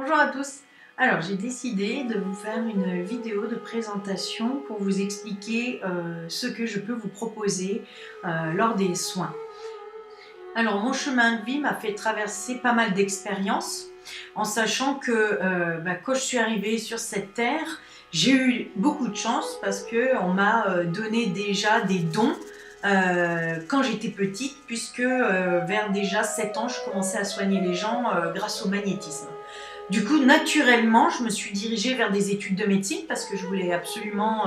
Bonjour à tous. Alors j'ai décidé de vous faire une vidéo de présentation pour vous expliquer ce que je peux vous proposer lors des soins. Alors mon chemin de vie m'a fait traverser pas mal d'expériences en sachant que quand je suis arrivée sur cette terre, j'ai eu beaucoup de chance parce qu'on m'a donné déjà des dons quand j'étais petite, puisque vers déjà 7 ans, je commençais à soigner les gens grâce au magnétisme. Du coup, naturellement, je me suis dirigée vers des études de médecine parce que je voulais absolument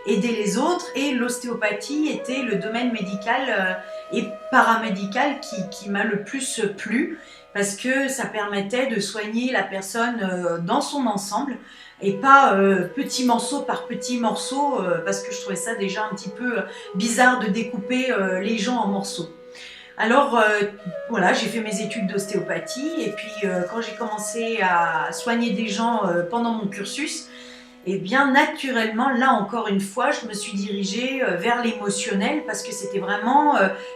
aider les autres, et l'ostéopathie était le domaine médical et paramédical qui m'a le plus plu parce que ça permettait de soigner la personne dans son ensemble et pas petit morceau par petit morceau parce que je trouvais ça déjà un petit peu bizarre de découper les gens en morceaux. Alors voilà, j'ai fait mes études d'ostéopathie et puis quand j'ai commencé à soigner des gens pendant mon cursus, et bien naturellement, là encore une fois, je me suis dirigée vers l'émotionnel parce que c'était vraiment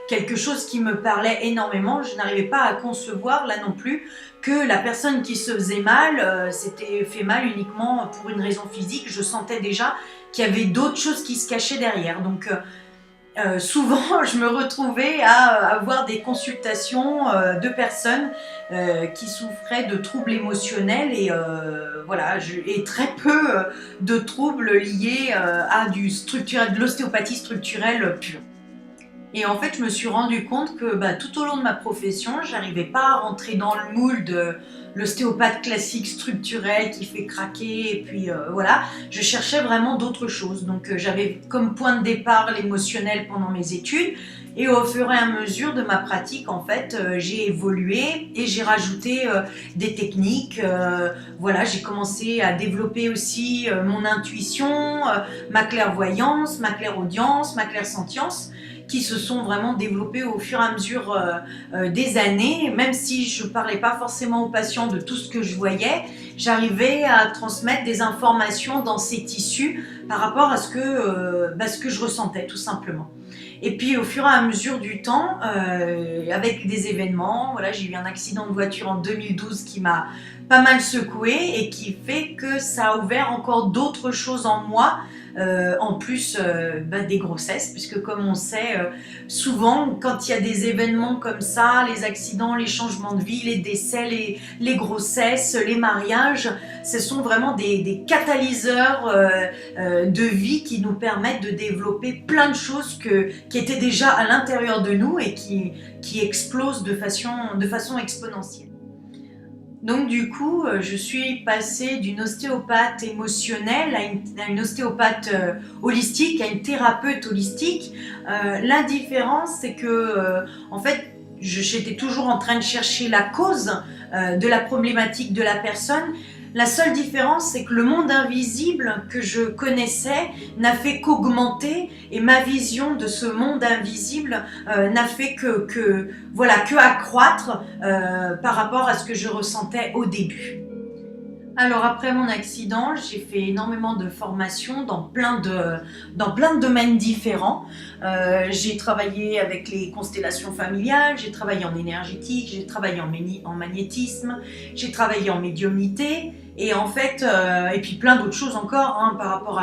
quelque chose qui me parlait énormément. Je n'arrivais pas à concevoir là non plus que la personne qui se faisait mal s'était fait mal uniquement pour une raison physique. Je sentais déjà qu'il y avait d'autres choses qui se cachaient derrière. Donc souvent, je me retrouvais à avoir des consultations de personnes qui souffraient de troubles émotionnels et voilà, et très peu de troubles liés à de l'ostéopathie structurelle pure. Et en fait, je me suis rendu compte que tout au long de ma profession, j'arrivais pas à rentrer dans le moule de l'ostéopathe classique structurel qui fait craquer, et puis voilà, je cherchais vraiment d'autres choses. Donc j'avais comme point de départ l'émotionnel pendant mes études, et au fur et à mesure de ma pratique, en fait, j'ai évolué et j'ai rajouté des techniques. Voilà, j'ai commencé à développer aussi mon intuition, ma clairvoyance, ma clairaudience, ma clairsentience, qui se sont vraiment développées au fur et à mesure des années. Même si je ne parlais pas forcément aux patients de tout ce que je voyais, j'arrivais à transmettre des informations dans ces tissus par rapport à ce que je ressentais tout simplement. Et puis au fur et à mesure du temps, avec des événements, voilà, j'ai eu un accident de voiture en 2012 qui m'a pas mal secoué et qui fait que ça a ouvert encore d'autres choses en moi, en plus des grossesses, puisque comme on sait, souvent quand il y a des événements comme ça, les accidents, les changements de vie, les décès, les grossesses, les mariages, ce sont vraiment des catalyseurs de vie qui nous permettent de développer plein de choses qui étaient déjà à l'intérieur de nous et qui explosent de façon exponentielle. Donc du coup, je suis passée d'une ostéopathe émotionnelle à une ostéopathe holistique, à une thérapeute holistique. La différence, c'est que en fait, j'étais toujours en train de chercher la cause de la problématique de la personne. La seule différence, c'est que le monde invisible que je connaissais n'a fait qu'augmenter, et ma vision de ce monde invisible n'a fait que accroître par rapport à ce que je ressentais au début. Alors après mon accident, j'ai fait énormément de formations dans plein de domaines différents. J'ai travaillé avec les constellations familiales, j'ai travaillé en énergétique, j'ai travaillé en magnétisme, j'ai travaillé en médiumnité, et en fait, et puis plein d'autres choses encore par rapport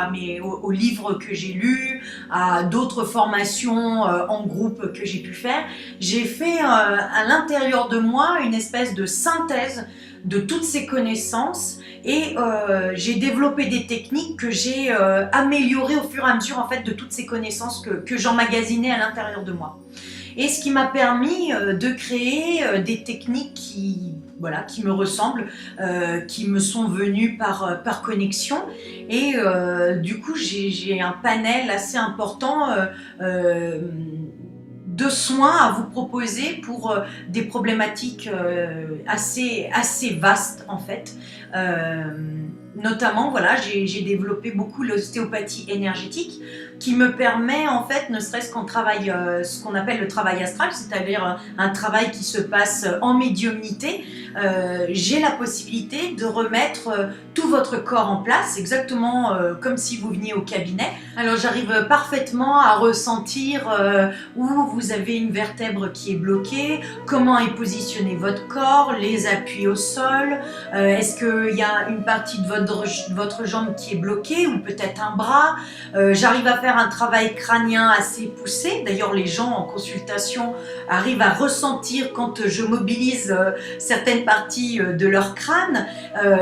aux livres que j'ai lus, à d'autres formations en groupe que j'ai pu faire. J'ai fait à l'intérieur de moi une espèce de synthèse de toutes ces connaissances, et j'ai développé des techniques que j'ai améliorées au fur et à mesure en fait de toutes ces connaissances que j'emmagasinais à l'intérieur de moi. Et ce qui m'a permis de créer des techniques qui me ressemblent, qui me sont venues par connexion, et du coup j'ai un panel assez important de soins à vous proposer pour des problématiques assez vastes en fait. Notamment, voilà, j'ai développé beaucoup l'ostéopathie énergétique qui me permet, en fait, ne serait-ce qu'en travail, ce qu'on appelle le travail astral, c'est-à-dire un travail qui se passe en médiumnité, j'ai la possibilité de remettre tout votre corps en place, exactement comme si vous veniez au cabinet. Alors j'arrive parfaitement à ressentir où vous avez une vertèbre qui est bloquée, comment est positionné votre corps, les appuis au sol, est-ce qu'il y a une partie de votre jambe qui est bloquée ou peut-être un bras. J'arrive à faire un travail crânien assez poussé. D'ailleurs, les gens en consultation arrivent à ressentir quand je mobilise certaines parties de leur crâne.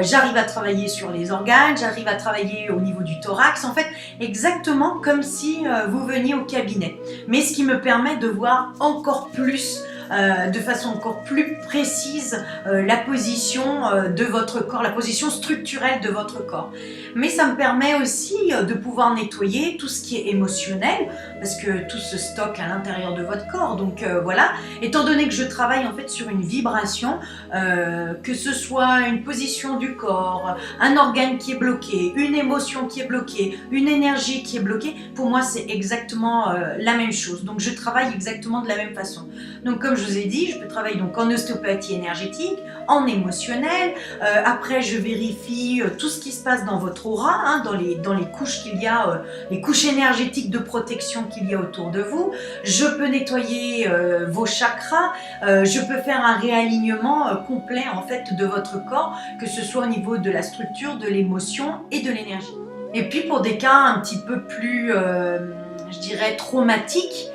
J'arrive à travailler sur les organes, j'arrive à travailler au niveau du thorax. En fait, exactement comme si vous veniez au cabinet. Mais ce qui me permet de voir encore plus de façon encore plus précise la position de votre corps, la position structurelle de votre corps. Mais ça me permet aussi de pouvoir nettoyer tout ce qui est émotionnel, parce que tout se stocke à l'intérieur de votre corps. Donc voilà, étant donné que je travaille en fait sur une vibration, que ce soit une position du corps, un organe qui est bloqué, une émotion qui est bloquée, une énergie qui est bloquée, pour moi c'est exactement la même chose. Donc je travaille exactement de la même façon. Donc comme je vous ai dit, je peux travailler donc en ostéopathie énergétique, en émotionnel. Après, je vérifie tout ce qui se passe dans votre aura, hein, dans les couches qu'il y a, les couches énergétiques de protection qu'il y a autour de vous. Je peux nettoyer vos chakras. Je peux faire un réalignement complet en fait de votre corps, que ce soit au niveau de la structure, de l'émotion et de l'énergie. Et puis pour des cas un petit peu plus, je dirais, traumatiques,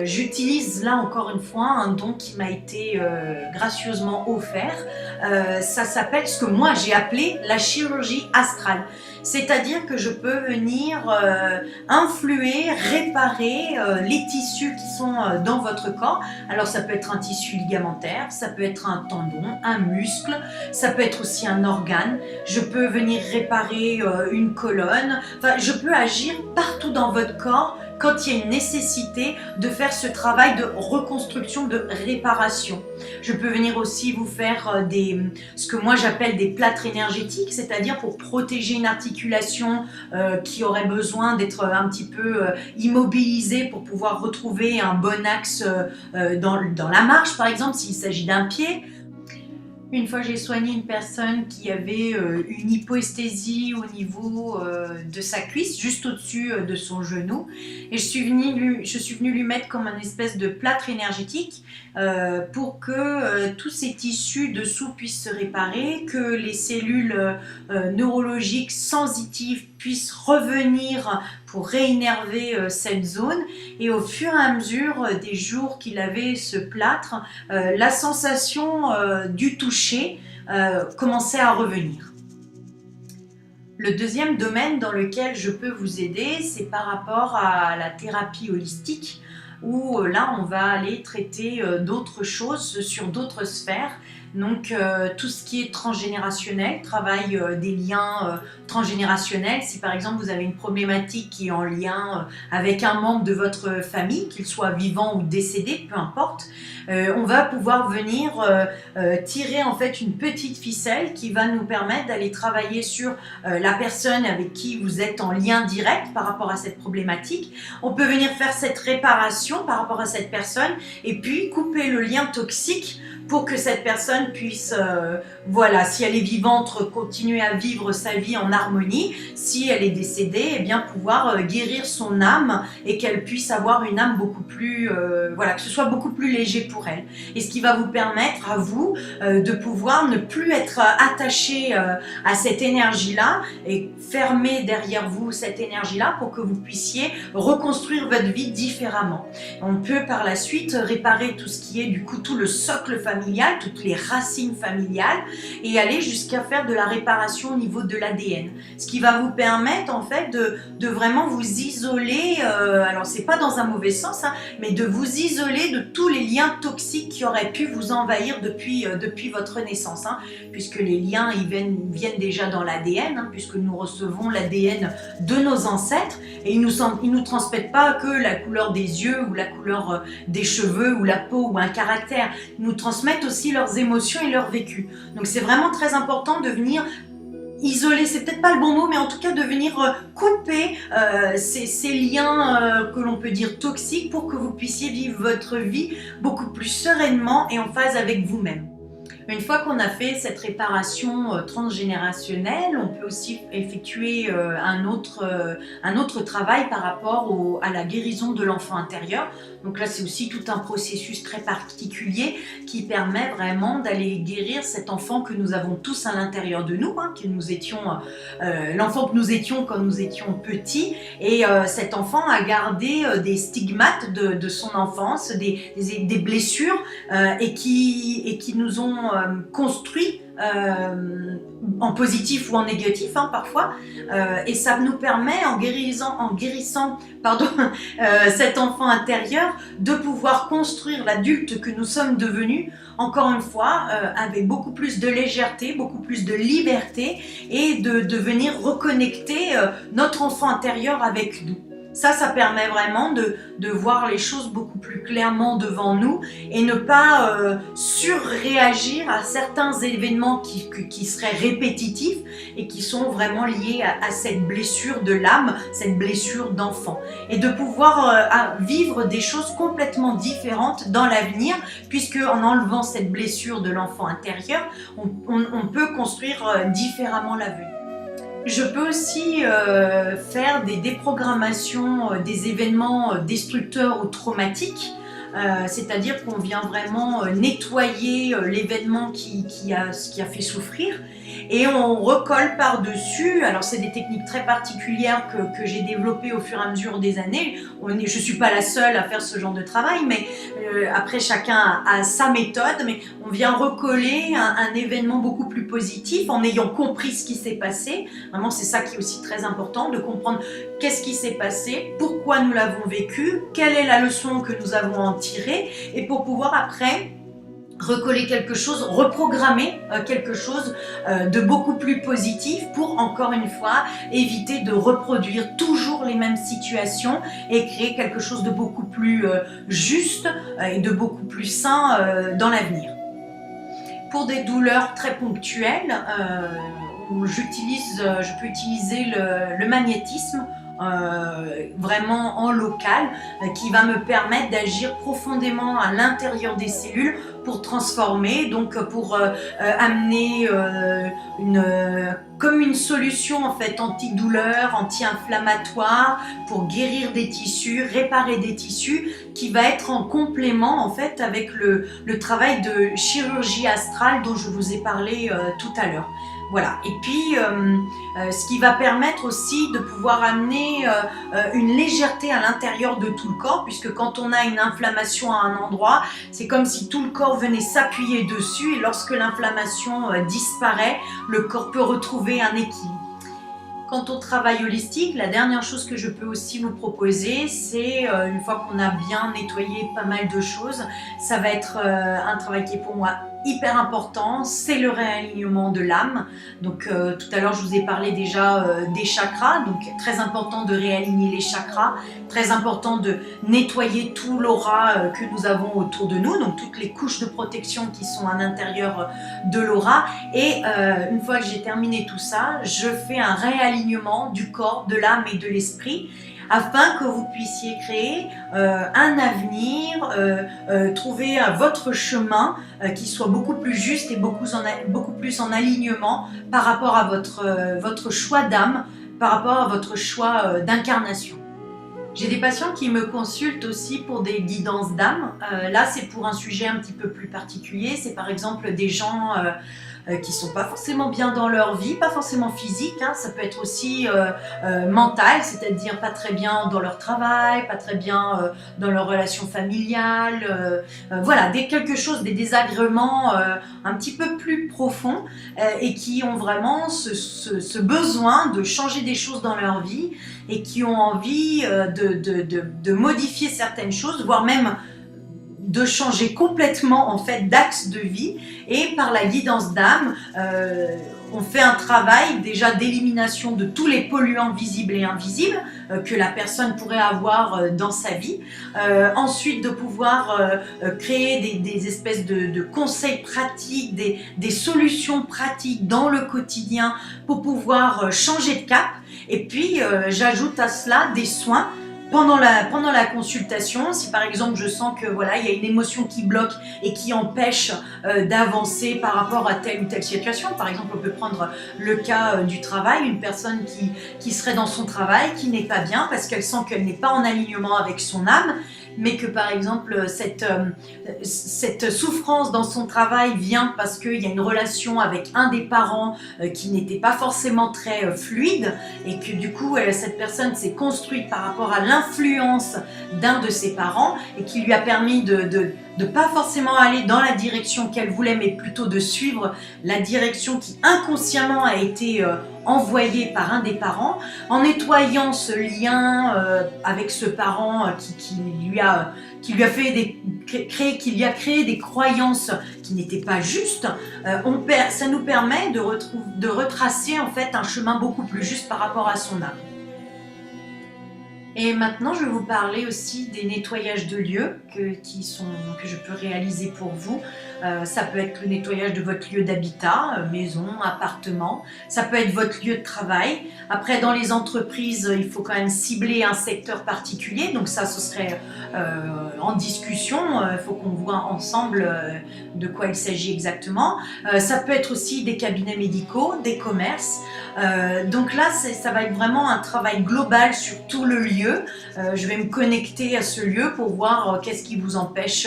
j'utilise là encore une fois un don qui m'a été gracieusement offert. Ça s'appelle ce que moi j'ai appelé la chirurgie astrale. C'est-à-dire que je peux venir influer, réparer les tissus qui sont dans votre corps. Alors ça peut être un tissu ligamentaire, ça peut être un tendon, un muscle, ça peut être aussi un organe. Je peux venir réparer une colonne. Enfin, je peux agir partout dans votre corps quand il y a une nécessité de faire ce travail de reconstruction, de réparation. Je peux venir aussi vous faire ce que moi j'appelle des plâtres énergétiques, c'est-à-dire pour protéger une articulation qui aurait besoin d'être un petit peu immobilisée pour pouvoir retrouver un bon axe dans la marche, par exemple, s'il s'agit d'un pied. Une fois, j'ai soigné une personne qui avait une hypoesthésie au niveau de sa cuisse, juste au-dessus de son genou. Et je suis venue lui mettre comme un espèce de plâtre énergétique pour que tous ces tissus dessous puissent se réparer, que les cellules neurologiques sensitives puissent revenir pour réinnerver cette zone. Et au fur et à mesure des jours qu'il avait ce plâtre, la sensation du toucher commençait à revenir. Le deuxième domaine dans lequel je peux vous aider, c'est par rapport à la thérapie holistique, où là on va aller traiter d'autres choses sur d'autres sphères. Donc tout ce qui est transgénérationnel, travail des liens transgénérationnels. Si par exemple vous avez une problématique qui est en lien avec un membre de votre famille, qu'il soit vivant ou décédé, peu importe, on va pouvoir venir tirer en fait une petite ficelle qui va nous permettre d'aller travailler sur la personne avec qui vous êtes en lien direct par rapport à cette problématique. On peut venir faire cette réparation par rapport à cette personne et puis couper le lien toxique pour que cette personne puisse, voilà, si elle est vivante, continuer à vivre sa vie en harmonie. Si elle est décédée, eh bien pouvoir guérir son âme et qu'elle puisse avoir une âme beaucoup plus, voilà, que ce soit beaucoup plus léger pour elle. Et ce qui va vous permettre à vous de pouvoir ne plus être attaché à cette énergie-là et fermer derrière vous cette énergie-là pour que vous puissiez reconstruire votre vie différemment. On peut par la suite réparer tout ce qui est du coup tout le socle familial, toutes les racines familiales et aller jusqu'à faire de la réparation au niveau de l'ADN. Ce qui va vous permettre en fait de vraiment vous isoler, alors c'est pas dans un mauvais sens, hein, mais de vous isoler de tous les liens toxiques qui auraient pu vous envahir depuis votre naissance, hein, puisque les liens ils viennent déjà dans l'ADN, hein, puisque nous recevons l'ADN de nos ancêtres et ils nous transmettent pas que la couleur des yeux ou la couleur des cheveux ou la peau ou un caractère, ils nous transmettent aussi leurs émotions et leur vécu. Donc c'est vraiment très important de venir isoler, c'est peut-être pas le bon mot, mais en tout cas de venir couper ces liens que l'on peut dire toxiques pour que vous puissiez vivre votre vie beaucoup plus sereinement et en phase avec vous-même. Une fois qu'on a fait cette réparation transgénérationnelle, on peut aussi effectuer un autre travail par rapport à la guérison de l'enfant intérieur. Donc là, c'est aussi tout un processus très particulier qui permet vraiment d'aller guérir cet enfant que nous avons tous à l'intérieur de nous, hein, que nous étions, l'enfant que nous étions quand nous étions petits. Et cet enfant a gardé des stigmates de son enfance, des blessures et qui nous ont construit en positif ou en négatif hein, parfois et ça nous permet en guérissant cet enfant intérieur de pouvoir construire l'adulte que nous sommes devenus encore une fois avec beaucoup plus de légèreté, beaucoup plus de liberté et de venir reconnecter notre enfant intérieur avec nous. Ça permet vraiment de voir les choses beaucoup plus clairement devant nous et ne pas surréagir à certains événements qui seraient répétitifs et qui sont vraiment liés à cette blessure de l'âme, cette blessure d'enfant. Et de pouvoir vivre des choses complètement différentes dans l'avenir, puisque en enlevant cette blessure de l'enfant intérieur, on peut construire différemment l'avenir. Je peux aussi faire des déprogrammations des événements destructeurs ou traumatiques, c'est-à-dire qu'on vient vraiment nettoyer l'événement qui a fait souffrir et on recolle par-dessus. Alors c'est des techniques très particulières que j'ai développées au fur et à mesure des années. Je ne suis pas la seule à faire ce genre de travail, mais après chacun a sa méthode, mais on vient recoller un événement beaucoup plus positif en ayant compris ce qui s'est passé. Vraiment c'est ça qui est aussi très important, de comprendre qu'est-ce qui s'est passé, pourquoi nous l'avons vécu, quelle est la leçon que nous avons en tirée, et pour pouvoir après recoller quelque chose, reprogrammer quelque chose de beaucoup plus positif pour encore une fois éviter de reproduire toujours les mêmes situations et créer quelque chose de beaucoup plus juste et de beaucoup plus sain dans l'avenir. Pour des douleurs très ponctuelles, je peux utiliser le magnétisme vraiment en local qui va me permettre d'agir profondément à l'intérieur des cellules pour transformer, donc pour amener comme une solution en fait antidouleur, anti-inflammatoire, pour guérir des tissus, réparer des tissus, qui va être en complément en fait avec le travail de chirurgie astrale dont je vous ai parlé tout à l'heure. Voilà, et puis ce qui va permettre aussi de pouvoir amener une légèreté à l'intérieur de tout le corps, puisque quand on a une inflammation à un endroit, c'est comme si tout le corps venait s'appuyer dessus, et lorsque l'inflammation disparaît, le corps peut retrouver un équilibre. Quand on travaille holistique, la dernière chose que je peux aussi vous proposer, c'est une fois qu'on a bien nettoyé pas mal de choses, ça va être un travail qui est pour moi hyper important, c'est le réalignement de l'âme. Donc tout à l'heure je vous ai parlé déjà des chakras, donc très important de réaligner les chakras, très important de nettoyer tout l'aura que nous avons autour de nous, donc toutes les couches de protection qui sont à l'intérieur de l'aura. Et une fois que j'ai terminé tout ça, je fais un réalignement du corps, de l'âme et de l'esprit, afin que vous puissiez créer un avenir, trouver votre chemin qui soit beaucoup plus juste et beaucoup plus en alignement par rapport à votre choix d'âme, par rapport à votre choix d'incarnation. J'ai des patients qui me consultent aussi pour des guidances d'âme. Là, c'est pour un sujet un petit peu plus particulier. C'est par exemple des gens qui sont pas forcément bien dans leur vie, pas forcément physique, hein. Ça peut être aussi mental, c'est-à-dire pas très bien dans leur travail, pas très bien dans leur relation familiale, voilà, quelque chose, des désagréments un petit peu plus profonds et qui ont vraiment ce besoin de changer des choses dans leur vie et qui ont envie de modifier certaines choses, voire même de changer complètement en fait d'axe de vie, et par la guidance d'âme On fait un travail déjà d'élimination de tous les polluants visibles et invisibles que la personne pourrait avoir dans sa vie. Ensuite, de pouvoir créer des espèces de conseils pratiques, des solutions pratiques dans le quotidien pour pouvoir changer de cap. Et puis, j'ajoute à cela des soins. Pendant la consultation, si par exemple je sens que voilà, il y a une émotion qui bloque et qui empêche d'avancer par rapport à telle ou telle situation, par exemple on peut prendre le cas du travail, une personne qui serait dans son travail, qui n'est pas bien parce qu'elle sent qu'elle n'est pas en alignement avec son âme, mais que par exemple cette souffrance dans son travail vient parce qu'il y a une relation avec un des parents qui n'était pas forcément très fluide et que du coup cette personne s'est construite par rapport à l'influence d'un de ses parents et qui lui a permis de pas forcément aller dans la direction qu'elle voulait, mais plutôt de suivre la direction qui inconsciemment a été envoyée par un des parents, en nettoyant ce lien avec ce parent qui lui a créé des croyances qui n'étaient pas justes. Ça nous permet de retracer en fait un chemin beaucoup plus juste par rapport à son âme. Et maintenant, je vais vous parler aussi des nettoyages de lieux que je peux réaliser pour vous. Ça peut être le nettoyage de votre lieu d'habitat, maison, appartement. Ça peut être votre lieu de travail. Après, dans les entreprises, il faut quand même cibler un secteur particulier. Donc ça, ce serait en discussion. Il faut qu'on voit ensemble de quoi il s'agit exactement. Ça peut être aussi des cabinets médicaux, des commerces. Donc là, ça va être vraiment un travail global sur tout le lieu. Je vais me connecter à ce lieu pour voir qu'est-ce qui vous empêche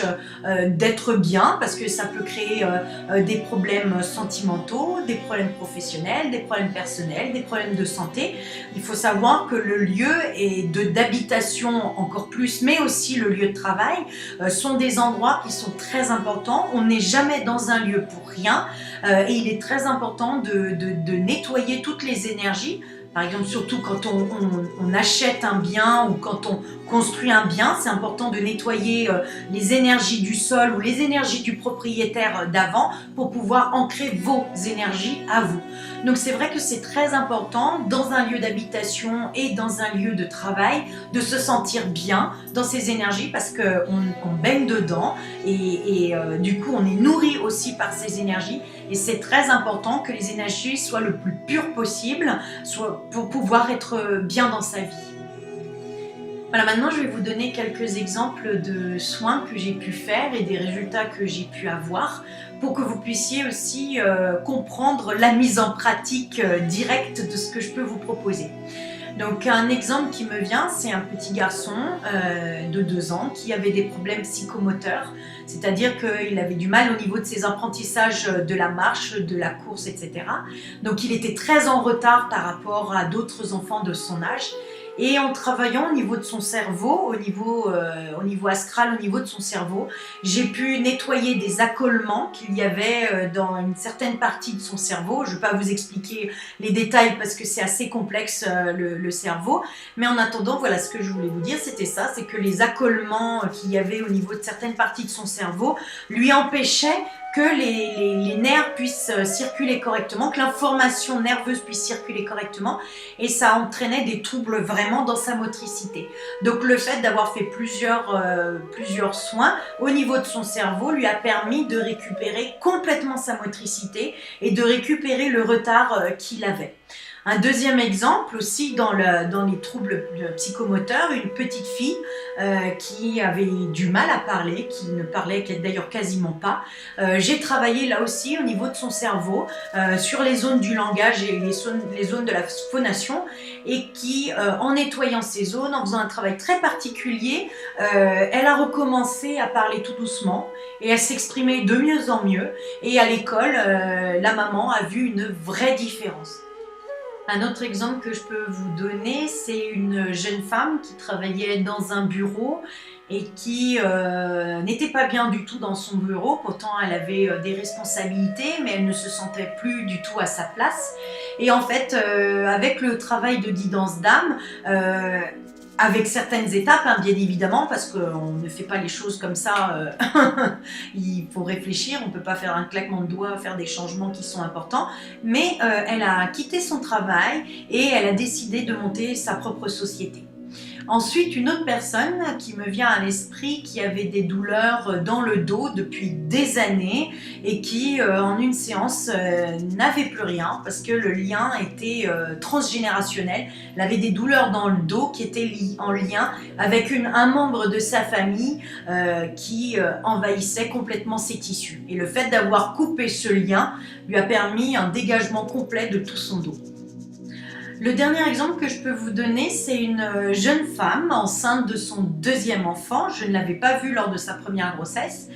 d'être bien, parce que ça peut créer des problèmes sentimentaux, des problèmes professionnels, des problèmes personnels, des problèmes de santé. Il faut savoir que le lieu d'habitation encore plus, mais aussi le lieu de travail, sont des endroits qui sont très importants. On n'est jamais dans un lieu pour rien et il est très important de nettoyer toutes les énergies. Par exemple, surtout quand on achète un bien ou quand on construit un bien, c'est important de nettoyer les énergies du sol ou les énergies du propriétaire d'avant pour pouvoir ancrer vos énergies à vous. Donc c'est vrai que c'est très important dans un lieu d'habitation et dans un lieu de travail de se sentir bien dans ces énergies parce qu'on baigne dedans et du coup on est nourri aussi par ces énergies. Et c'est très important que les énergies soient le plus pures possible pour pouvoir être bien dans sa vie. Voilà, maintenant je vais vous donner quelques exemples de soins que j'ai pu faire et des résultats que j'ai pu avoir pour que vous puissiez aussi comprendre la mise en pratique directe de ce que je peux vous proposer. Donc un exemple qui me vient, c'est un petit garçon de 2 ans qui avait des problèmes psychomoteurs, c'est-à-dire qu'il avait du mal au niveau de ses apprentissages de la marche, de la course, etc. Donc il était très en retard par rapport à d'autres enfants de son âge. Et en travaillant au niveau de son cerveau, au niveau astral, au niveau de son cerveau, j'ai pu nettoyer des accolements qu'il y avait dans une certaine partie de son cerveau. Je ne vais pas vous expliquer les détails parce que c'est assez complexe le cerveau. Mais en attendant, voilà ce que je voulais vous dire, c'était ça, c'est que les accolements qu'il y avait au niveau de certaines parties de son cerveau lui empêchaient que les nerfs puissent circuler correctement, que l'information nerveuse puisse circuler correctement et ça entraînait des troubles vraiment dans sa motricité. Donc le fait d'avoir fait plusieurs soins au niveau de son cerveau lui a permis de récupérer complètement sa motricité et de récupérer le retard qu'il avait. Un deuxième exemple aussi dans les troubles psychomoteurs, une petite fille qui avait du mal à parler, qui ne parlait d'ailleurs quasiment pas. J'ai travaillé là aussi au niveau de son cerveau sur les zones du langage et les zones de la phonation et qui, en nettoyant ces zones, en faisant un travail très particulier, elle a recommencé à parler tout doucement et elle s'exprimait de mieux en mieux et à l'école, la maman a vu une vraie différence. Un autre exemple que je peux vous donner, c'est une jeune femme qui travaillait dans un bureau et qui n'était pas bien du tout dans son bureau. Pourtant, elle avait des responsabilités, mais elle ne se sentait plus du tout à sa place. Et en fait, avec le travail de guidance d'âme, avec certaines étapes, hein, bien évidemment, parce qu'on ne fait pas les choses comme ça, il faut réfléchir, on ne peut pas faire un claquement de doigts, faire des changements qui sont importants, mais elle a quitté son travail et elle a décidé de monter sa propre société. Ensuite, une autre personne qui me vient à l'esprit qui avait des douleurs dans le dos depuis des années et qui, en une séance, n'avait plus rien parce que le lien était transgénérationnel. Elle avait des douleurs dans le dos qui étaient en lien avec un membre de sa famille qui envahissait complètement ses tissus. Et le fait d'avoir coupé ce lien lui a permis un dégagement complet de tout son dos. Le dernier exemple que je peux vous donner, c'est une jeune femme enceinte de son deuxième enfant. Je ne l'avais pas vue lors de sa première grossesse,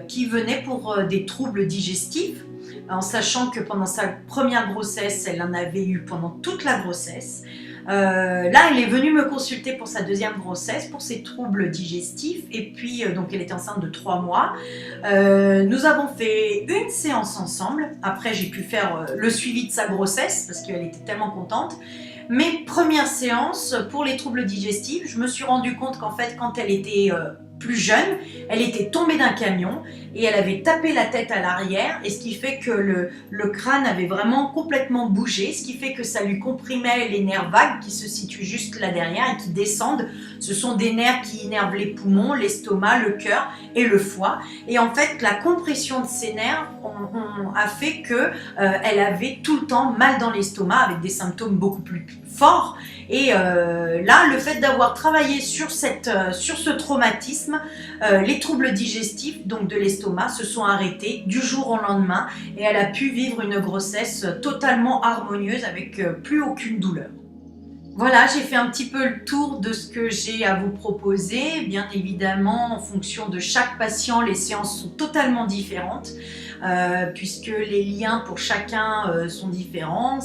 qui venait pour des troubles digestifs, en sachant que pendant sa première grossesse, elle en avait eu pendant toute la grossesse. Là, elle est venue me consulter pour sa deuxième grossesse, pour ses troubles digestifs, et puis donc elle était enceinte de 3 mois. Nous avons fait une séance ensemble. Après, j'ai pu faire le suivi de sa grossesse parce qu'elle était tellement contente. Mais première séance pour les troubles digestifs, je me suis rendu compte qu'en fait, quand elle était plus jeune, elle était tombée d'un camion et elle avait tapé la tête à l'arrière, et ce qui fait que le crâne avait vraiment complètement bougé, ce qui fait que ça lui comprimait les nerfs vagues qui se situent juste là derrière et qui descendent. Ce sont des nerfs qui innervent les poumons, l'estomac, le cœur et le foie. Et en fait, la compression de ces nerfs a fait qu'elle avait tout le temps mal dans l'estomac avec des symptômes beaucoup plus forts. Et là, le fait d'avoir travaillé sur ce traumatisme, les troubles digestifs, donc de l'estomac, se sont arrêtés du jour au lendemain et elle a pu vivre une grossesse totalement harmonieuse avec plus aucune douleur. Voilà, j'ai fait un petit peu le tour de ce que j'ai à vous proposer. Bien évidemment, en fonction de chaque patient, les séances sont totalement différentes, puisque les liens pour chacun sont différents.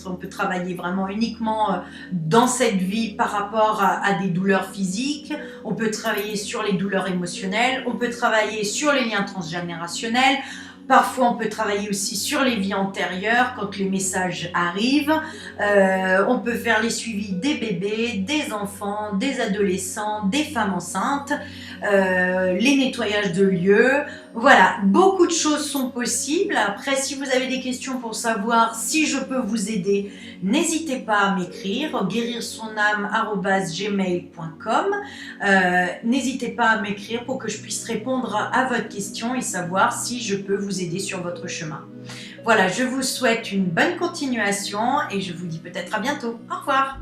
On peut travailler vraiment uniquement dans cette vie par rapport à des douleurs physiques. On peut travailler sur les douleurs émotionnelles. On peut travailler sur les liens transgénérationnels. Parfois, on peut travailler aussi sur les vies antérieures quand les messages arrivent. On peut faire les suivis des bébés, des enfants, des adolescents, des femmes enceintes, les nettoyages de lieux. Voilà, beaucoup de choses sont possibles. Après, si vous avez des questions pour savoir si je peux vous aider, n'hésitez pas à m'écrire, guérirSonAme@gmail.com. N'hésitez pas à m'écrire pour que je puisse répondre à votre question et savoir si je peux vous aider sur votre chemin. Voilà, je vous souhaite une bonne continuation et je vous dis peut-être à bientôt. Au revoir.